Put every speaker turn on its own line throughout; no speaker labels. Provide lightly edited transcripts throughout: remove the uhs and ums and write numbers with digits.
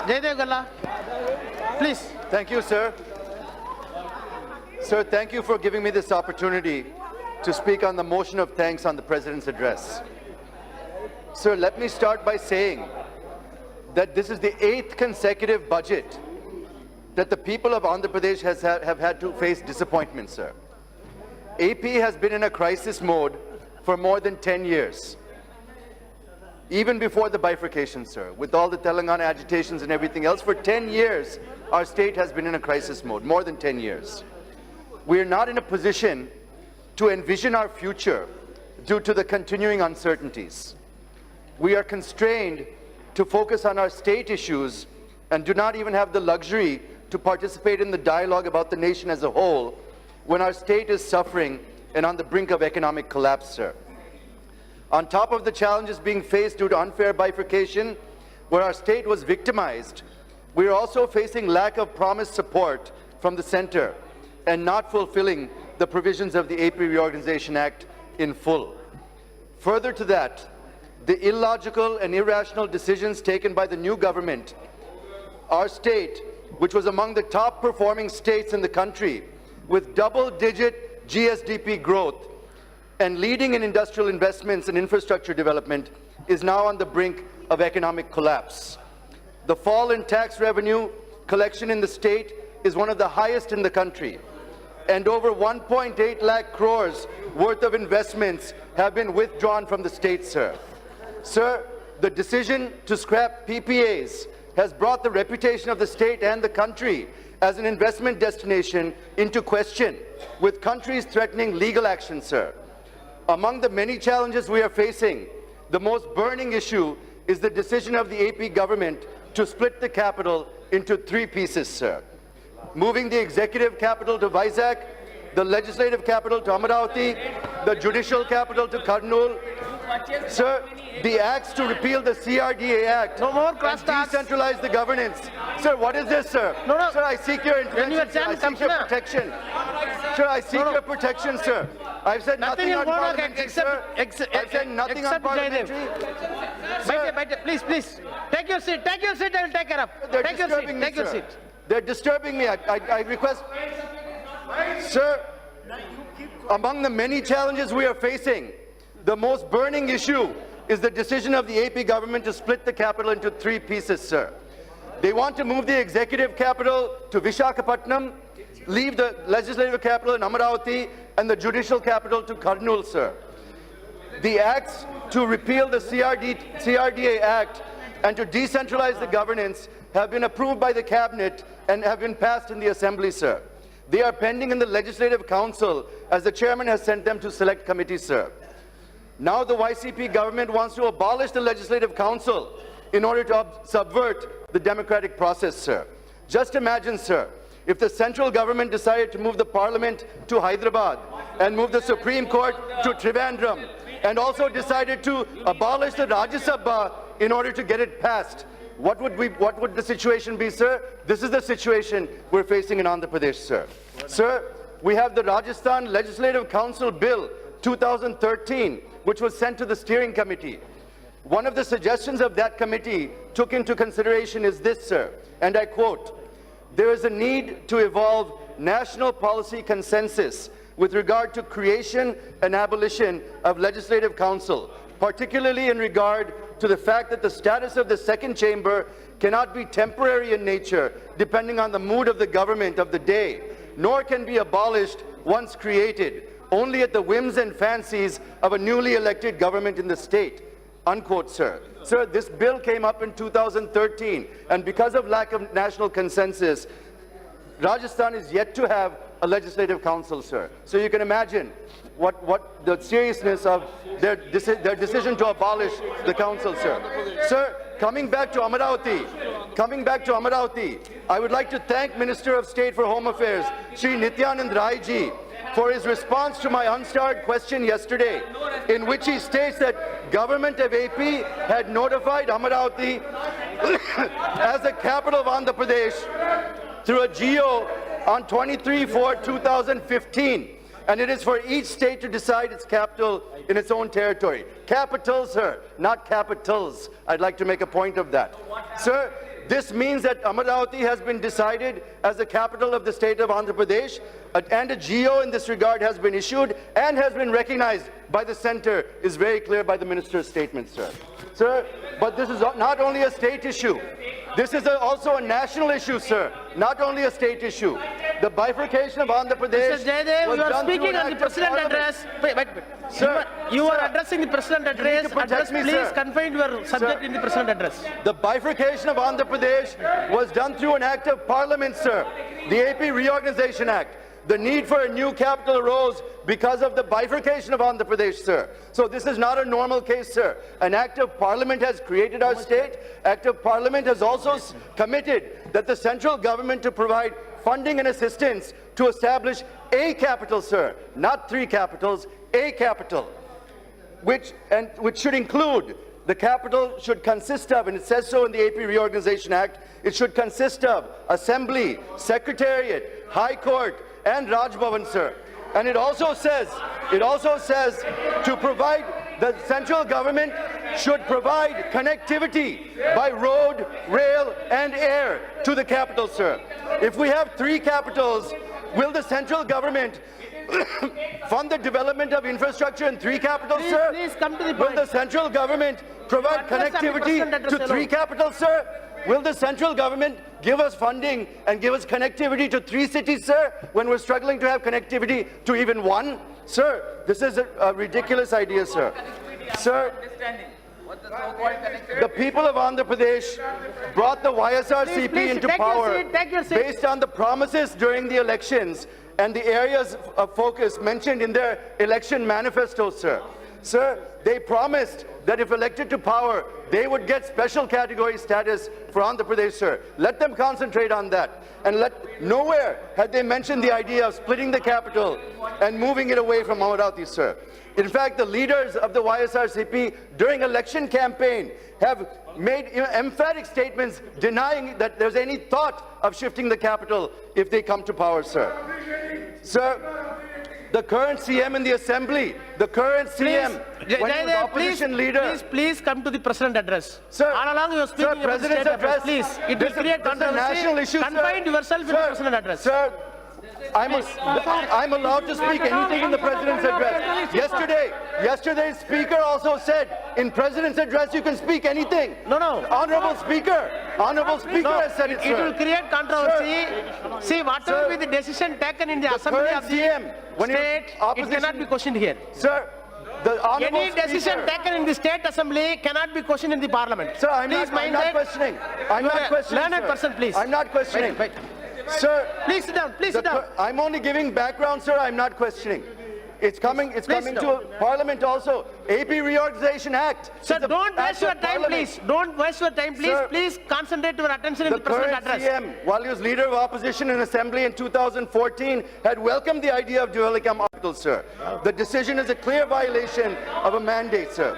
Jaydev Galla, please.
Thank you, sir. Sir, thank you for giving me this opportunity to speak on the motion of thanks on the President's address. Sir, let me start by saying that this is the 8th consecutive budget that the people of Andhra Pradesh have had to face disappointment, sir. AP has been in a crisis mode for more than 10 years. Even before the bifurcation, sir, with all the Telangana agitations and everything else, for 10 years, our state has been in a crisis mode, more than 10 years. We are not in a position to envision our future due to the continuing uncertainties. We are constrained to focus on our state issues and do not even have the luxury to participate in the dialogue about the nation as a whole when our state is suffering and on the brink of economic collapse, sir. On top of the challenges being faced due to unfair bifurcation, where our state was victimized, we are also facing lack of promised support from the center and not fulfilling the provisions of the AP Reorganization Act in full. Further to that, the illogical and irrational decisions taken by the new government, our state, which was among the top performing states in the country, with double-digit GSDP growth and leading in industrial investments and infrastructure development, is now on the brink of economic collapse. The fall in tax revenue collection in the state is one of the highest in the country, and over 1.8 lakh crores worth of investments have been withdrawn from the state, sir. Sir, the decision to scrap PPAs has brought the reputation of the state and the country as an investment destination into question, with countries threatening legal action, sir. Among the many challenges we are facing, the most burning issue is the decision of the AP government to split the capital into 3 pieces, sir. Moving the executive capital to Vizag, the legislative capital to Amaravati, the judicial capital to Kurnool. Sir, the acts to repeal the CRDA Act and decentralize the governance. Sir, what is this, sir?
No.
Sir, I seek your intervention. I seek your protection. Sir, I seek your protection, sir. I've said nothing on parliamentary, sir. I've said nothing on parliamentary.
Please. Take your seat. Take your seat. I will take care of. Take your seat. Take your seat.
They're disturbing me. I request. Sir, among the many challenges we are facing, the most burning issue is the decision of the AP government to split the capital into 3 pieces, sir. They want to move the executive capital to Visakhapatnam, leave the legislative capital in Amaravati, and the judicial capital to Kurnool, sir. The acts to repeal the CRDA Act and to decentralize the governance have been approved by the cabinet and have been passed in the assembly, sir. They are pending in the Legislative Council as the chairman has sent them to select committees, sir. Now the YCP government wants to abolish the Legislative Council in order to subvert the democratic process, sir. Just imagine, sir, if the central government decided to move the parliament to Hyderabad and move the Supreme Court to Trivandrum and also decided to abolish the Rajya Sabha in order to get it passed. What would the situation be, sir? This is the situation we're facing in Andhra Pradesh, sir. Sir, we have the Rajasthan Legislative Council Bill 2013, which was sent to the steering committee. One of the suggestions of that committee took into consideration is this, sir, and I quote, "There is a need to evolve national policy consensus with regard to creation and abolition of legislative council, particularly in regard to the fact that the status of the second chamber cannot be temporary in nature, depending on the mood of the government of the day, nor can be abolished once created, only at the whims and fancies of a newly elected government in the state." Unquote, sir. Sir, this bill came up in 2013, and because of lack of national consensus, Rajasthan is yet to have a legislative council, sir. So you can imagine what the seriousness of their decision to abolish the council, sir. Sir, coming back to Amaravati, I would like to thank Minister of State for Home Affairs, Shri Nityanand Rai ji, for his response to my unstarred question yesterday, in which he states that government of AP had notified Amaravati as the capital of Andhra Pradesh through a GO on 23/4/2015, and it is for each state to decide its capital in its own territory. Capitals, sir, not capitals. I'd like to make a point of that. Sir, This means that Amaravati has been decided as the capital of the state of Andhra Pradesh, and a GO in this regard has been issued and has been recognized by the centre, is very clear by the minister's statement, sir. Sir, but this is not only a state issue. This is also a national issue, sir. Not only a state issue. The bifurcation of Andhra Pradesh
Mr. Jaydev,
was
you are
done through
speaking
an
on the
act of
President
Parliament.
address. Wait.
Sir,
You are
sir,
addressing the President address.
to protect
Address,
me,
please
sir.
confine your subject
Sir.
in the President address.
The bifurcation of Andhra Pradesh was done through an act of Parliament, sir. The AP Reorganization Act. The need for a new capital arose because of the bifurcation of Andhra Pradesh, sir. So this is not a normal case, sir. An act of Parliament has created our state. Act of Parliament has also committed that the central government to provide funding and assistance to establish a capital, sir. Not 3 capitals, a capital. Which should include, the capital should consist of, and it says so in the AP Reorganization Act, it should consist of Assembly, Secretariat, High Court, and Raj Bhavan, sir. And it also says to provide, the central government should provide connectivity by road, rail, and air to the capital, sir. If we have 3 capitals, will the central government fund the development of infrastructure in 3 capitals, sir?
Please come to the
Will
point.
the central government provide
Address on the
connectivity
President address
to 3
alone.
capitals, sir? Will the central government give us funding and give us connectivity to 3 cities, sir, when we're struggling to have connectivity to even 1? Sir, this is a ridiculous idea, sir. Sir, the people of Andhra Pradesh brought the YSRCP
Please,
into
take your
power
seat, take your seat.
based on the promises during the elections and the areas of focus mentioned in their election manifesto, sir. Sir, they promised that if elected to power, they would get special category status for Andhra Pradesh, sir. Let them concentrate on that. And nowhere had they mentioned the idea of splitting the capital and moving it away from Amaravati, sir. In fact, the leaders of the YSRCP during election campaign have made emphatic statements denying that there's any thought of shifting the capital if they come to power, sir. Sir, the current CM in the Assembly, the current CM, when he was
Jaydev,
opposition leader.
please come to the President address.
Sir,
All along you are speaking
sir,
about the
President's
state address.
address.
Please, it will
This is-
create
this is a
controversy.
national issue, sir.
Confine yourself in the
Sir,
President address.
Sir, I'm allowed to speak anything in the President's address. Yesterday's Speaker also said, in President's address you can speak anything.
No.
Honorable Speaker has said it,
It will
sir.
create controversy. See, whatever
Sir,
be the decision taken in the Assembly
current
of the
CM, when
state, it
opposition-
cannot be questioned here.
Sir, the Honorable
Any decision
Speaker.
taken in the state assembly cannot be questioned in the parliament.
Sir, I'm
please
not
mind that.
questioning. I'm
You are
not
a
questioning,
learned
sir.
person, please.
I'm not questioning.
Wait.
Sir,
Please sit down. Please sit down.
I'm only giving background, sir. I'm not questioning. It's coming
Please
to Parliament also. AP Reorganization Act.
Sir,
It's a
don't
act
waste your
of
time,
Parliament.
please. Don't waste your time, please.
Sir,
Please concentrate your attention in
The
the President
current
address.
CM, while he was leader of opposition in Assembly in 2014, had welcomed the idea of developing capital, sir. The decision is a clear violation of a mandate, sir.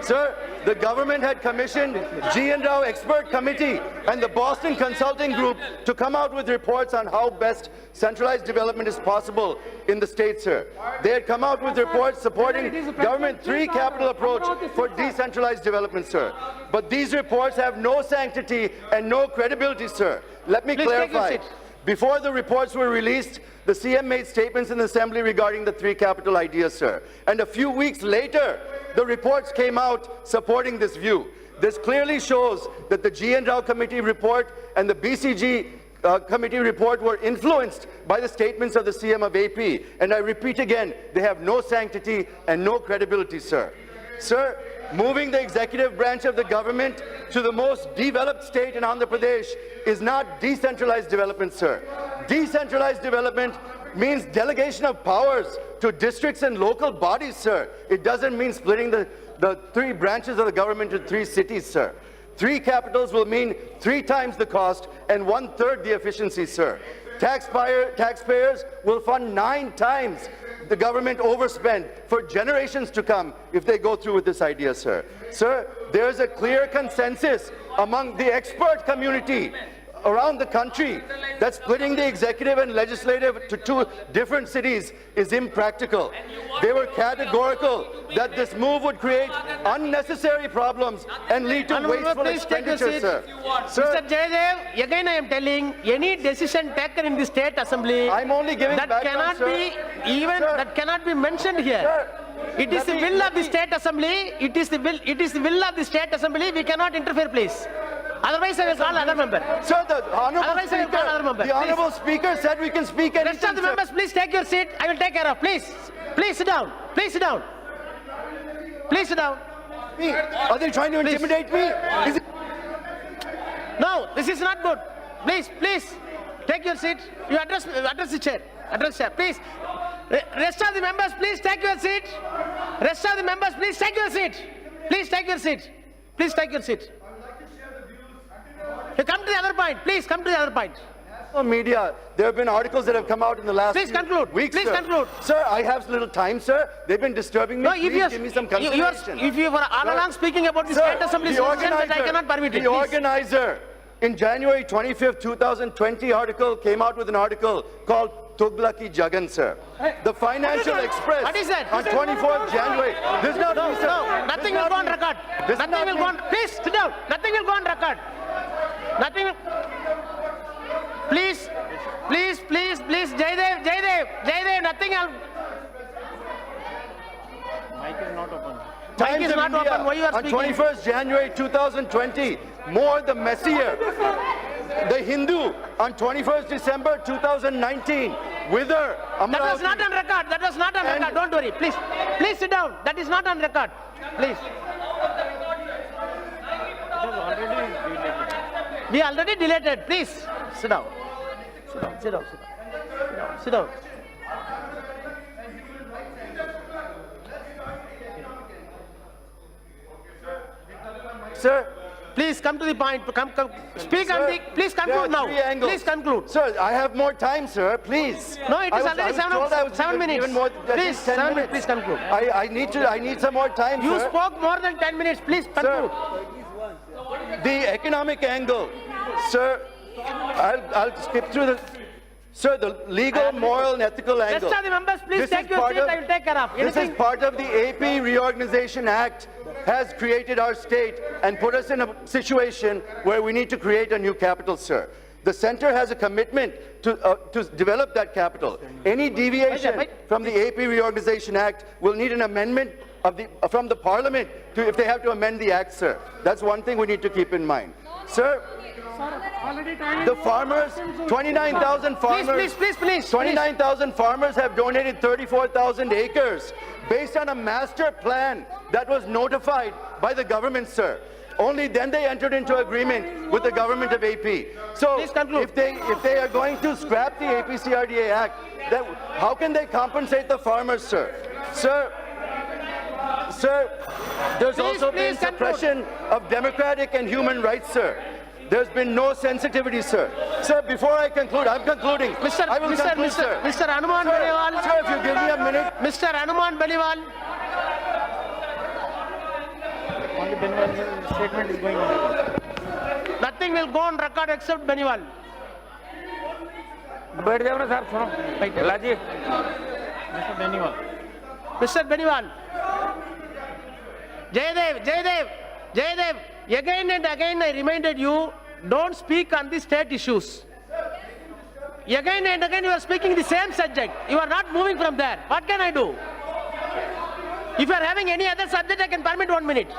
Sir, the government had commissioned G. N. Rao Expert Committee and the Boston Consulting Group to come out with reports on how best centralized development is possible in the state, sir. They had come out with reports supporting government 3 capital approach for decentralized development, sir. But these reports have no sanctity and no credibility, sir. Let me
Please take your
clarify.
seat.
Before the reports were released, the CM made statements in the Assembly regarding the 3 capital ideas, sir. And a few weeks later, the reports came out supporting this view. This clearly shows that the G. N. Rao Committee report and the BCG committee report were influenced by the statements of the CM of AP. And I repeat again, they have no sanctity and no credibility, sir. Sir, moving the executive branch of the government to the most developed state in Andhra Pradesh is not decentralized development, sir. Decentralized development means delegation of powers to districts and local bodies, sir. It doesn't mean splitting the 3 branches of the government into 3 cities, sir. 3 capitals will mean 3 times the cost and 1/3 the efficiency, sir. Taxpayers will fund 9 times the government overspend for generations to come if they go through with this idea, sir. Sir, there is a clear consensus among the expert community around the country that splitting the executive and legislative to two different cities is impractical. They were categorical that this move would create unnecessary problems and lead to
Honorable,
wasteful
please take your
expenditure,
seat.
sir.
Mr.
Sir,
Jaydev, again I am telling, any decision taken in the state assembly
I'm only giving
that
background,
cannot
sir.
be even
Sir.
that cannot be mentioned here.
Sir,
It is
let
the
me-
will
let
of the
me-
state assembly. It is the will of the state assembly. We cannot interfere, please. Otherwise, I will call other member.
Sir, the honorable
Otherwise, I will call other member.
speaker, the honorable speaker said we can speak
Rest
anything,
of the
sir.
members, please take your seat. I will take care of. Please, please sit down. Please sit down. Please sit down.
Me. Are they trying to
Please.
intimidate me? Is it-
No, this is not good. Please, please, take your seat. You address the chair. Address chair, please. Rest of the members, please take your seat. Rest of the members, please take your seat. Please take your seat. Please take your seat. You come to the other point. Please come to the other point.
Media, there have been articles that have come out in the last
Please
few
conclude.
weeks,
Please
sir.
conclude.
Sir, I have little time, sir. They've been disturbing me.
No,
Please give me some
if you
consideration.
were all
Sir,
along speaking about the
Sir,
state assembly
the
decision, that I cannot permit it.
The
Please.
organizer, in January 25th, 2020 article, came out with an article called Tughlaki Jagan, sir. The Financial Express.
What is that?
On 24th January. This is not
No,
me, sir.
no, nothing
This is
will go
not
on
me.
record.
This is
Nothing
not
will
me.
go on. Please sit down. Nothing will go on record. Nothing will. Please, please, Jaydev, nothing else. Mic is not
Times of
not
India
open. Why you are
on
speaking?
21st January 2020, more the messier. The Hindu on 21st December 2019, Wither,
That was not
Amravati.
on record. That was not on
And-
record. Don't worry. Please sit down. That is not on record. Please. We already deleted. Please sit down. Sit down. Sit down. Sit down. Sit down.
Sir,
Please come to the point. Come. Speak on
sir,
the. Please
there
conclude
are
now.
three angles.
Please conclude.
Sir, I have more time, sir, please.
No, it
I
is
was- I
already
was told I was
7
given
minutes.
even more than
Please,
10
7 minutes.
minutes.
Please conclude.
I need some more time,
You
sir.
spoke more than 10 minutes. Please conclude.
The economic angle, sir, I'll skip through the, sir, the legal, moral, and ethical
Rest
angle.
of the members, please
This
take
is
your
part
seat.
of-
I will take care of.
This is
Anything.
part of the AP Reorganization Act has created our state and put us in a situation where we need to create a new capital, sir. The center has a commitment to develop that capital. Any deviation
Wait.
from the AP Reorganization Act will need an amendment from the Parliament if they have to amend the Act, sir. That's one thing we need to keep in mind. Sir, the farmers, 29,000 farmers.
Please.
29,000 farmers have donated 34,000 acres based on a master plan that was notified by the government, sir. Only then they entered into agreement with the government of AP. So
Please conclude.
if they are going to scrap the APCRDA Act, then how can they compensate the farmers, sir? Sir, there's
Please,
also been
please conclude.
suppression of democratic and human rights, sir. There's been no sensitivity, sir. Sir, before I conclude, I'm concluding. I will conclude, sir.
Mr. Hanuman
Sir,
Baliwal.
sir, if you give me a minute.
Mr. Hanuman Baliwal.
Statement is going on.
Nothing will go on record except Baniwal.
बैठ जाओ ना sir सुनो लाजी
Mr. Baniwal. Jaydev, again and again I reminded you, don't speak on the state issues. Again and again you are speaking the same subject. You are not moving from there. What can I do? If you are having any other subject, I can permit 1 minute.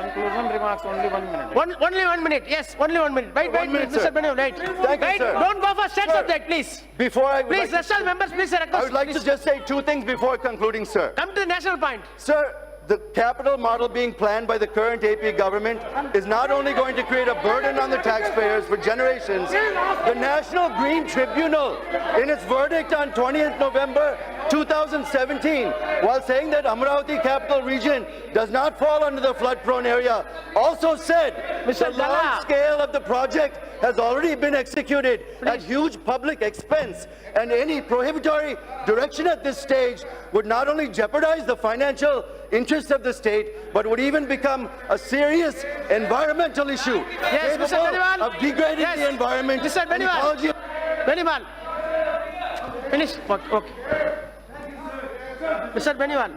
conclusion remarks only 1 minute.
Only 1 minute. Yes, only 1 minute. Wait,
One minute,
Mr.
sir.
Baniwal, wait.
Thank you,
Wait,
sir.
don't go for state
Sir.
subject, please.
Before I would
Please,
like to-
rest of the members, please, I request.
I would like to
please.
just say two things before concluding, sir.
Come to the national point.
Sir, the capital model being planned by the current AP government is not only going to create a burden on the taxpayers for generations, the National Green Tribunal, in its verdict on 20th November 2017, while saying that Amravati capital region does not fall under the flood-prone area, also said
Mr.
the large
Gala.
scale of the project has already been executed at huge public expense, and any prohibitory direction at this stage would not only jeopardize the financial interests of the state, but would even become a serious environmental issue.
Yes, Mr.
capable
Beniwal.
of degrading
Yes.
the environment.
Mr.
and
Beniwal.
ecology.
Beniwal. Finish. Okay. Mr. Beniwal.